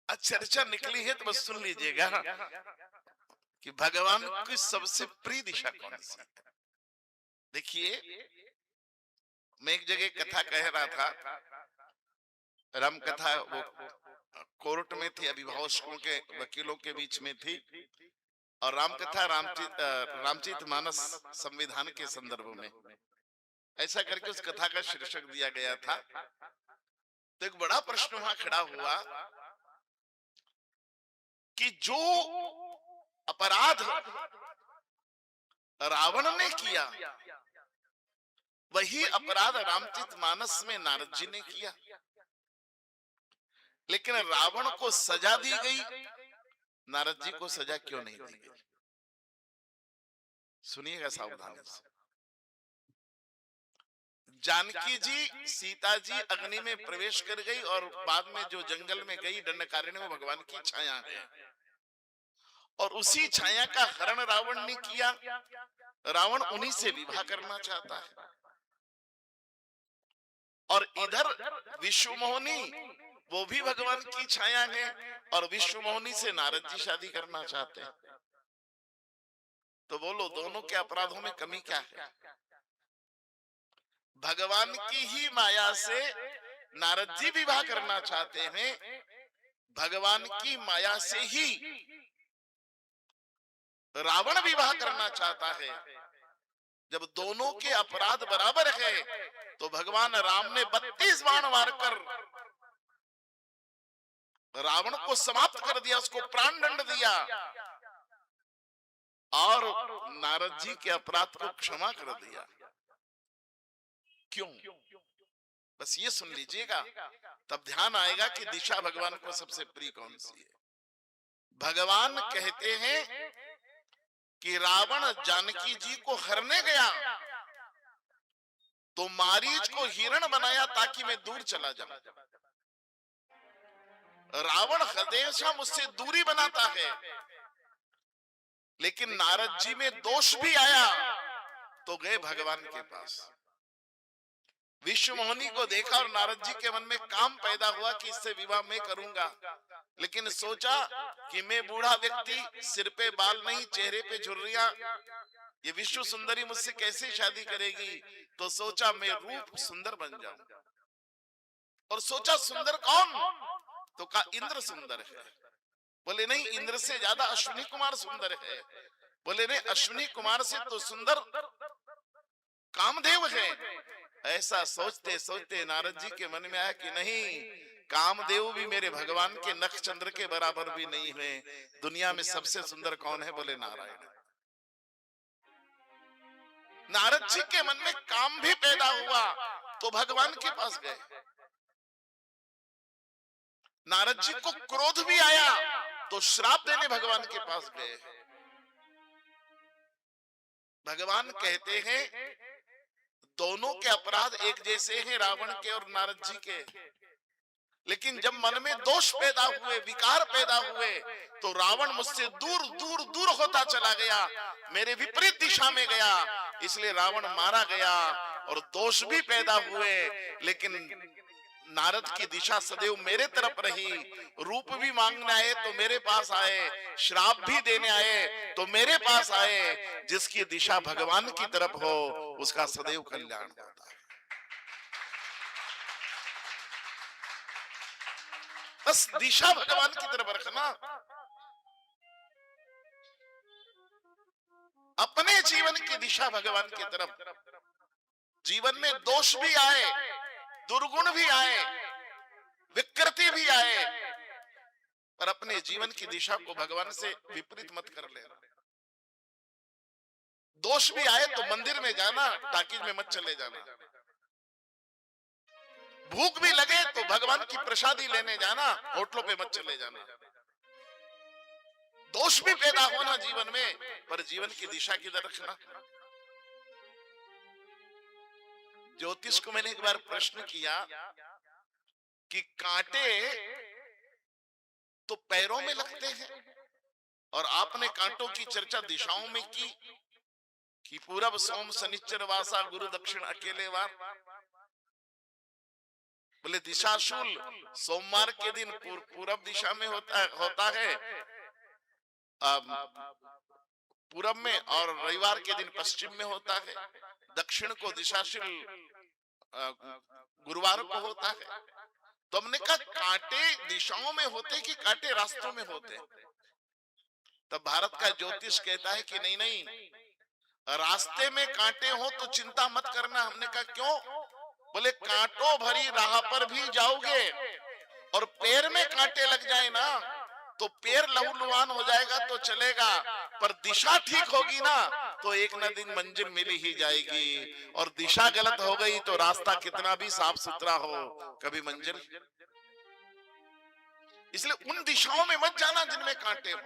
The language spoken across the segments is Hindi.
चर्चा निकली है तो बस सुन लीजिएगा कि भगवान की सबसे प्रिय दिशा कौन सी है। देखिए, मैं एक जगह कथा कह रहा था, राम कथा, वो कोर्ट में थी, अभिभाषकों के वकीलों के बीच में थी, और राम कथा रामचरित मानस संविधान के संदर्भ में ऐसा करके उस कथा का शीर्षक दिया गया था। तो एक बड़ा प्रश्न वहां खड़ा हुआ कि जो अपराध रावण ने किया वही अपराध रामचरित मानस में नारद जी ने किया, लेकिन रावण को सजा दी गई, नारद जी को सजा क्यों नहीं दी गई? सुनिएगा सावधानी से। जानकी जी, सीता जी अग्नि में प्रवेश कर गई और बाद में जो जंगल में गई दंडकारण्य में, भगवान की छाया है, और उसी छाया का हरण रावण ने किया। रावण उन्हीं से विवाह करना चाहता है, और इधर विश्व मोहिनी, वो भी भगवान की छाया है, और विश्व मोहिनी से नारद जी शादी करना चाहते हैं। तो बोलो, दोनों के अपराधों में कमी क्या है? भगवान की ही माया से नारद जी विवाह करना चाहते हैं, भगवान की माया से ही रावण विवाह करना चाहता है। जब दोनों के अपराध बराबर है तो भगवान राम ने 32 बाण मारकर रावण को समाप्त कर दिया, उसको प्राण दंड दिया, और नारद जी के अपराध को क्षमा कर दिया। क्यों? बस ये सुन लीजिएगा, तब ध्यान आएगा कि दिशा भगवान को सबसे प्रिय कौन सी है। भगवान कहते हैं कि रावण जानकी जी को हरने गया तो मारीच को हिरण बनाया ताकि मैं दूर चला जाऊं। रावण हमेशा मुझसे दूरी बनाता है, लेकिन नारद जी में दोष भी आया तो गए भगवान के पास। विश्व मोहिनी को देखा और नारद जी के मन में काम पैदा हुआ कि इससे विवाह मैं करूंगा, लेकिन सोचा कि मैं बूढ़ा व्यक्ति, सिर पे बाल नहीं, चेहरे पे झुर्रियां, ये विश्व सुंदरी मुझसे कैसे शादी करेगी? तो सोचा मैं रूप सुंदर बन जाऊं, और सोचा सुंदर कौन? तो कहा इंद्र सुंदर है। बोले नहीं, इंद्र से ज्यादा अश्विनी कुमार सुंदर है। बोले नहीं, अश्विनी कुमार से तो सुंदर कामदेव है। ऐसा सोचते सोचते नारद जी के मन में आया कि नहीं, कामदेव भी मेरे भगवान के नख चंद्र के बराबर भी नहीं है। दुनिया में सबसे सुंदर कौन है? बोले नारायण। नारद जी के मन में काम भी पैदा हुआ तो भगवान के पास गए। नारद जी को क्रोध भी आया तो श्राप देने भगवान के पास गए। भगवान कहते हैं दोनों के अपराध एक जैसे हैं, रावण के और नारद जी के, लेकिन जब मन में दोष पैदा हुए, विकार पैदा हुए, तो रावण मुझसे दूर दूर दूर होता चला गया, मेरे विपरीत दिशा में गया, इसलिए रावण मारा गया। और दोष भी पैदा हुए, लेकिन नारद की दिशा सदैव मेरे तरफ रही। रूप भी मांगने आए तो मेरे पास आए, श्राप भी देने आए तो मेरे पास आए। जिसकी दिशा भगवान की तरफ हो उसका सदैव कल्याण होता है। बस दिशा भगवान की तरफ रखना। अपने जीवन की दिशा भगवान की तरफ। जीवन में दोष भी आए, दुर्गुण भी आए, विकृति भी आए, पर अपने जीवन की दिशा को भगवान से विपरीत मत कर लेना। दोष भी आए तो मंदिर में जाना, टाकीज में मत चले जाना। भूख भी लगे तो भगवान की प्रसादी लेने जाना, होटलों पे मत चले जाना। दोष भी पैदा होना जीवन में, पर जीवन की दिशा किधर रखना। ज्योतिष को मैंने एक बार प्रश्न किया कि कांटे तो पैरों में लगते हैं, और आपने कांटों की चर्चा दिशाओं में की कि पूरब सोम शनिश्चर वासा गुरु दक्षिण अकेले वार। बोले दिशाशूल सोमवार के दिन पूरब दिशा में होता है, पूरब में, और रविवार के दिन पश्चिम में होता है। दक्षिण को दिशाशूल गुरुवार को होता है। तो हमने कहा कांटे दिशाओं में होते कि कांटे रास्तों में होते? तब भारत का ज्योतिष कहता है कि नहीं नहीं, रास्ते में कांटे हो तो चिंता मत करना। हमने कहा क्यों? बोले कांटों भरी राह पर भी जाओगे और पैर में कांटे लग जाए ना तो पैर लहूलुहान हो जाएगा तो चलेगा, पर दिशा ठीक होगी ना तो एक न दिन मंजिल मिल ही जाएगी। और दिशा गलत हो गई तो रास्ता कितना भी साफ सुथरा हो, कभी मंजिल। इसलिए उन दिशाओं में मत जाना जिनमें कांटे हो,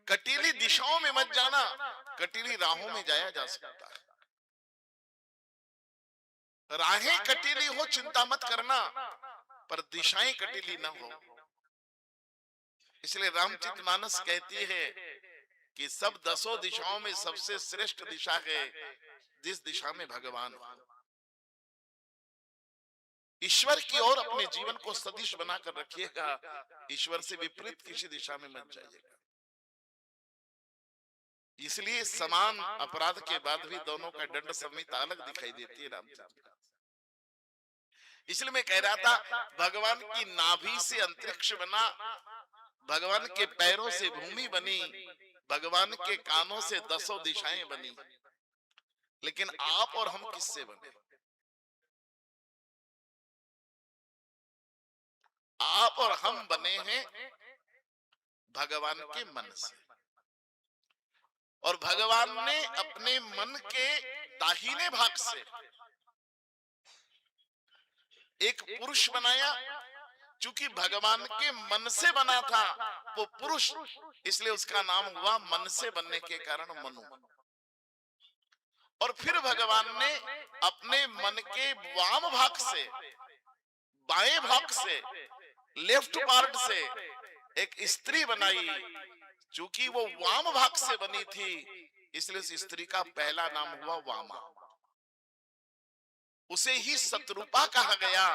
कटीली दिशाओं में मत जाना, कटीली राहों में जाया जा सकता है। राहें कटीली हो चिंता मत करना, पर दिशाएं कटीली ना हो। इसलिए रामचरितमानस कहती है कि सब 10 दिशाओं में सबसे श्रेष्ठ दिशा है जिस दिशा में भगवान हो। ईश्वर की ओर अपने जीवन को सदिश बनाकर रखिएगा, ईश्वर से विपरीत किसी दिशा में मत जाइएगा। इसलिए समान अपराध के बाद भी दोनों का दंड संहिता अलग दिखाई देती है रामचरित। इसलिए मैं कह रहा था भगवान की नाभि से अंतरिक्ष बना, भगवान के पैरों से भूमि बनी, भगवान के कानों से 10 दिशाएं बनी। लेकिन आप और हम किससे बने? आप और हम बने हैं भगवान के मन से। और भगवान ने अपने मन के दाहिने भाग से एक पुरुष बनाया। चूंकि भगवान के मन से बना था वो पुरुष, इसलिए उसका नाम हुआ मन से बनने के कारण मनु। और फिर भगवान ने अपने मन के वाम भाग से, बाएं भाग से, लेफ्ट पार्ट से एक स्त्री बनाई। चूंकि वो वाम भाग से बनी थी इसलिए उस स्त्री का पहला नाम हुआ वामा। उसे ही शत्रुपा कहा गया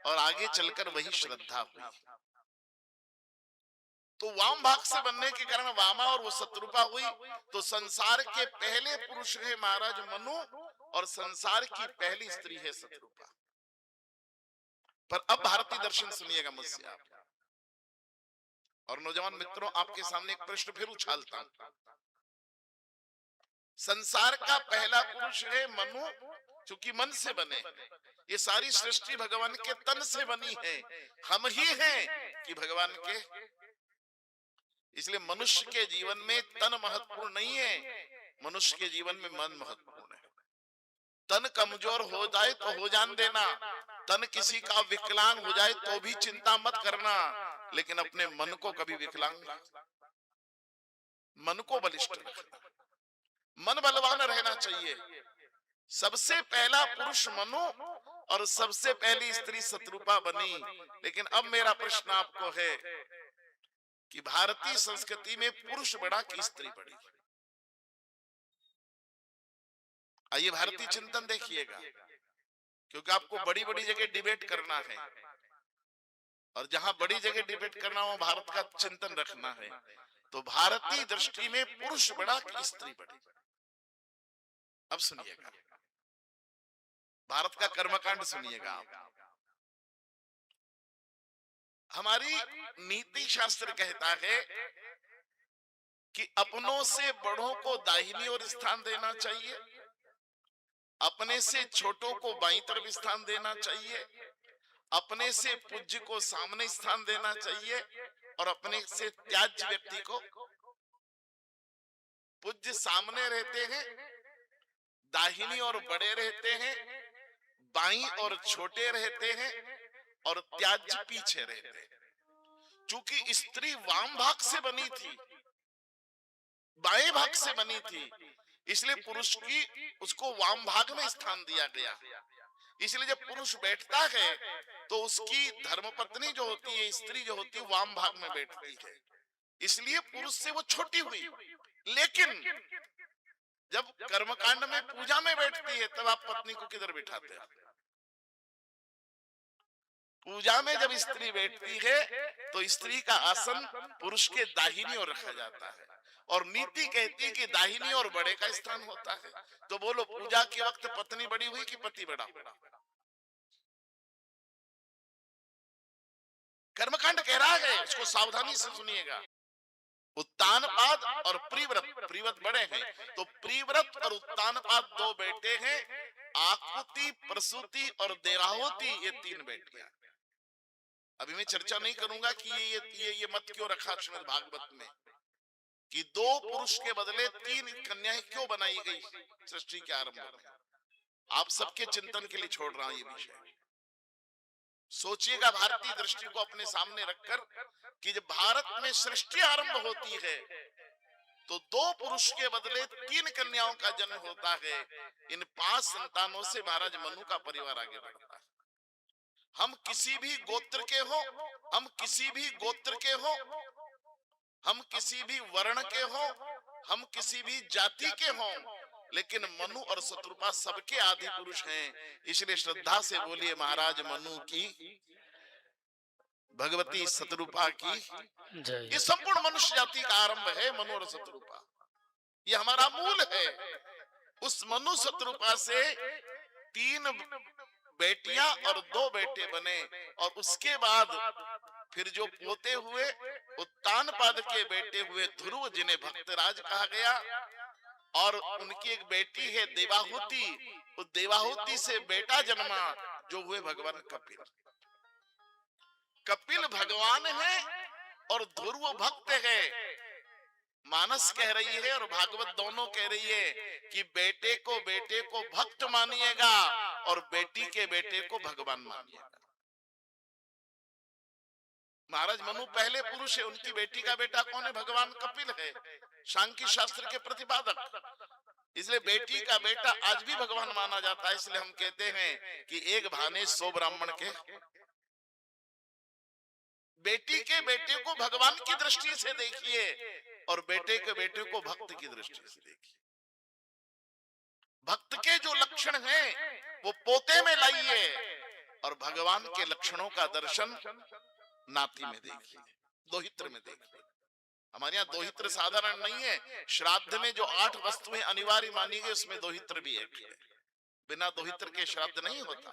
और आगे चलकर वही श्रद्धा हुई। तो वाम भाग से बनने के कारण वामा और वो शत्रुपा हुई। तो संसार के पहले पुरुष है महाराज मनु और संसार की पहली स्त्री है शत्रुपा। पर अब भारतीय दर्शन सुनिएगा मुझसे आप। और नौजवान मित्रों, आपके सामने एक प्रश्न फिर उछालता हूं। संसार का पहला पुरुष है मनु, क्योंकि मन से बने। ये सारी सृष्टि भगवान के तन से बनी है, हम ही हैं कि भगवान के। इसलिए मनुष्य के जीवन में तन महत्वपूर्ण नहीं है, मनुष्य के जीवन में मन महत्वपूर्ण है। तन कमजोर हो जाए तो हो जान देना, तन किसी का विकलांग हो जाए तो भी चिंता मत करना, लेकिन अपने मन को कभी विकलांग, मन को बलिष्ठ रखना। मन बलवान रहना चाहिए। सबसे पहला पुरुष मनु और सबसे पहली स्त्री शत्रुपा बनी। लेकिन अब मेरा प्रश्न आपको है कि भारतीय संस्कृति में पुरुष बड़ा कि स्त्री बड़ी? आइए भारतीय चिंतन देखिएगा, क्योंकि आपको बड़ी बड़ी जगह डिबेट करना है और जहां बड़ी जगह डिबेट करना हो भारत का चिंतन रखना है। तो भारतीय दृष्टि में पुरुष बड़ा कि स्त्री बड़ी? अब सुनिएगा, भारत का कर्मकांड सुनिएगा आप। हमारी नीति शास्त्र कहता है कि अपनों से बड़ों को दाहिनी ओर स्थान देना चाहिए, अपने से छोटों को बाईं तरफ स्थान देना चाहिए, अपने से पूज्य को सामने स्थान देना चाहिए और अपने से त्याज्य व्यक्ति को। पूज्य सामने रहते हैं, दाहिनी और बड़े रहते हैं, बाईं और छोटे रहते हैं और त्याज्य पीछे रहते हैं। चूंकि स्त्री वाम भाग से बनी थी, बाएं भाग से बनी थी, इसलिए पुरुष की उसको वाम भाग में स्थान दिया गया। इसलिए जब पुरुष बैठता है तो उसकी धर्मपत्नी जो होती है, स्त्री जो होती है, वाम भाग में बैठती है, इसलिए पुरुष से वो छोटी हुई। लेकिन जब कर्मकांड में पूजा में बैठती है तब आप पत्नी को किधर बिठाते हैं? पूजा में जब स्त्री बैठती है तो स्त्री का आसन पुरुष के दाहिनी ओर रखा जाता है, और नीति कहती है कि दाहिनी ओर बड़े का स्थान होता है। तो बोलो, पूजा के वक्त पत्नी बड़ी हुई कि पति बड़ा? कर्मकांड कह रहा है, इसको सावधानी से सुनिएगा। उत्तानपाद और प्रीव्रत, प्रीव्रत बड़े हैं, तो प्रीव्रत और उत्तानपाद दो बेटे हैं, आकुति, प्रसूति और देवाहुति ये तीन बेटियां। अभी मैं चर्चा नहीं करूंगा कि ये मत क्यों रखा श्रीमद् भागवत में कि दो पुरुष के बदले तीन कन्याएं क्यों बनाई गई सृष्टि के आरंभ में। आप सबके चिंतन के लिए छोड़ रहा हूं ये विषय। सोचिएगा भारतीय दृष्टि को अपने सामने रखकर कि जब भारत में सृष्टि आरंभ होती है तो दो पुरुष के बदले तीन कन्याओं का जन्म होता है। इन 5 संतानों से महाराज मनु का परिवार आगे बढ़ता है। हम किसी भी गोत्र के हो, हम किसी भी गोत्र के हो, हम किसी भी वर्ण के हो, हम किसी भी जाति के हो, लेकिन मनु और शत्रुपा सबके आदि पुरुष हैं। इसलिए श्रद्धा से बोलिए महाराज मनु की, भगवती शत्रुपा की जय। ये संपूर्ण मनुष्य जाति का आरंभ है, मनु और शत्रुपा, ये हमारा मूल है। उस मनु शत्रुपा से 3 बेटियां और 2 बेटे बने, और उसके बाद फिर जो पोते हुए उत्तानपाद के बेटे हुए ध्रुव, जिन्हें भक्तराज कहा गया, और उनकी एक बेटी है देवाहुति। उस देवाहुति से बेटा जन्मा जो हुए भगवान कपिल। कपिल भगवान है और ध्रुव भक्त है। मानस कह रही है और भागवत दोनों कह रही है कि बेटे को भक्त मानिएगा और बेटी के बेटे को भगवान मानिएगा। महाराज मनु पहले पुरुष है, उनकी बेटी का बेटा कौन है? भगवान कपिल है, सांख्य शास्त्र के प्रतिपादक। इसलिए बेटी का बेटा आज भी भगवान माना जाता है। इसलिए हम कहते हैं कि एक भाने 100 ब्राह्मण के। बेटी के बेटे को भगवान की दृष्टि से देखिए और बेटे के बेटे को भक्त की दृष्टि से देखिए। भक्त के जो लक्षण हैं वो पोते में लाइए और भगवान के लक्षणों का दर्शन नाती में देखिए, दोहित्र में देखिए। हमारे यहाँ दोहित्र साधारण नहीं है। श्राद्ध में जो 8 वस्तुएं अनिवार्य मानी गई उसमें दोहित्र भी एक है। बिना दोहित्र के श्राद्ध नहीं होता।